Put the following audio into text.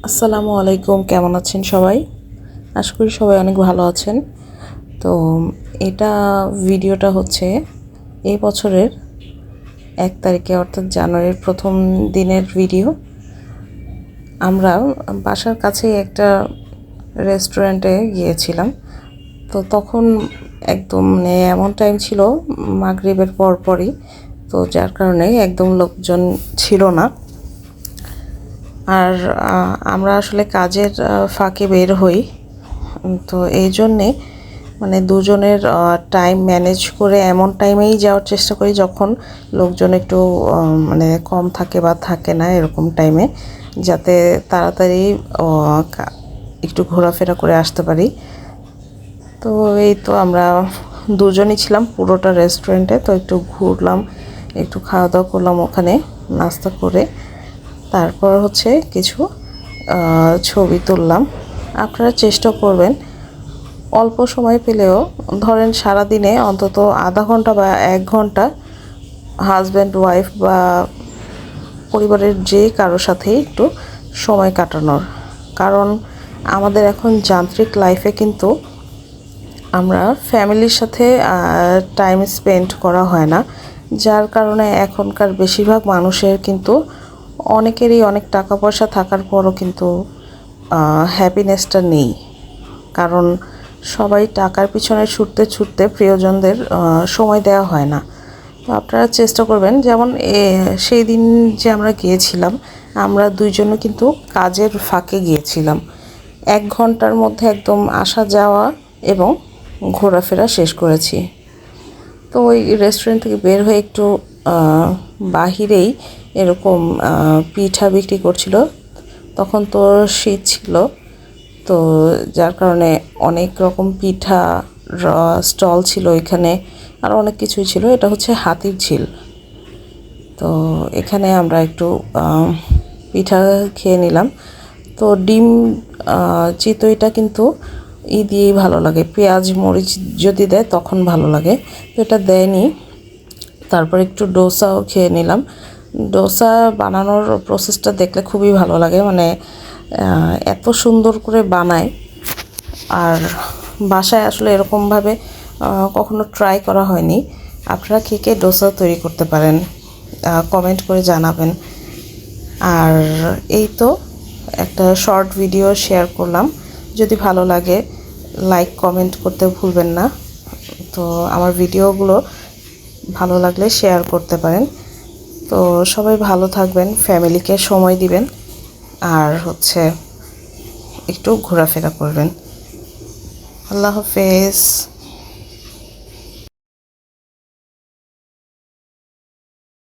আসসালামু আলাইকুম, কেমন আছেন সবাই? আশা করি সবাই অনেক ভালো আছেন। তো এটা ভিডিওটা হচ্ছে এই বছরের 1 তারিখে অর্থাৎ জানুয়ারির প্রথম দিনের ভিডিও। আমরা বাসার কাছেই একটা রেস্টুরেন্টে গিয়েছিলাম। তো তখন একদম এমন টাইম ছিল মাগরিবের পরপরই, তো যার কারণে একদম লোকজন ছিল না। আর আমরা আসলে কাজের ফাঁকে বের হই, তো এই জন্যে মানে দুজনের টাইম ম্যানেজ করে এমন টাইমেই যাওয়ার চেষ্টা করি যখন লোকজন একটু মানে কম থাকে বা থাকে না এরকম টাইমে, যাতে তাড়াতাড়ি একটু ঘোরাফেরা করে আসতে পারি। তো এই তো আমরা দুজনই ছিলাম পুরোটা রেস্টুরেন্টে, তো একটু ঘুরলাম, একটু খাওয়া দাওয়া করলাম ওখানে নাস্তা করে, তারপর হচ্ছে কিছু ছবি তুললাম। আপনারা চেষ্টা করবেন অল্প সময় পেলেও, ধরেন সারাদিনে অন্তত আধা ঘন্টা বা 1 ঘন্টা হাজব্যান্ড ওয়াইফ বা পরিবারের যে কারোর সাথে একটু সময় কাটানোর। কারণ আমাদের এখন যান্ত্রিক লাইফে কিন্তু আমরা ফ্যামিলির সাথে টাইম স্পেন্ড করা হয় না, যার কারণে এখনকার বেশিরভাগ মানুষের কিন্তু অনেকেরই অনেক টাকা পয়সা থাকার পরও কিন্তু হ্যাপিনেসটা নেই। কারণ সবাই টাকার পিছনে ছুটতে ছুটতে প্রিয়জনদের সময় দেওয়া হয় না। তো আপনারা চেষ্টা করবেন, যেমন সেই দিন যে আমরা গিয়েছিলাম, আমরা দুইজনে কিন্তু কাজের ফাঁকে গিয়েছিলাম। 1 ঘন্টার মধ্যে একদম আসা যাওয়া এবং ঘোরাফেরা শেষ করেছি। তো ওই রেস্টুরেন্ট থেকে বের হয়ে একটু বাহিরেই এরকম পিঠা বিক্রি করছিল। তখন তো শীত ছিল, তো যার কারণে অনেক রকম পিঠা স্টল ছিল এখানে, আর অনেক কিছুই ছিল। এটা হচ্ছে হাতির ঝিল। তো এখানে আমরা একটু পিঠা খেয়ে নিলাম। তো ডিম চিতইটা কিন্তু দিয়েই ভালো লাগে, পেঁয়াজ মরিচ যদি দেয় তখন ভালো লাগে, তো এটা দেয়নি। তারপর একটু ডোসাও খেয়ে নিলাম। ডোসা বানানোর প্রসেসটা দেখলে খুবই ভালো লাগে, মানে এত সুন্দর করে বানায়। আর বাসায় আসলে এরকমভাবে কখনো ট্রাই করা হয়নি। আপনারা কে কে ডোসা তৈরি করতে পারেন কমেন্ট করে জানাবেন। আর এই তো একটা শর্ট ভিডিও শেয়ার করলাম, যদি ভালো লাগে লাইক কমেন্ট করতে ভুলবেন না। তো আমার ভিডিওগুলো ভালো লাগলে শেয়ার করতে পারেন। তো সবাই ভালো থাকবেন, ফ্যামিলিকে সময় দিবেন, আর হচ্ছে একটু ঘোরাফেরা করবেন। আল্লাহ হাফেজ।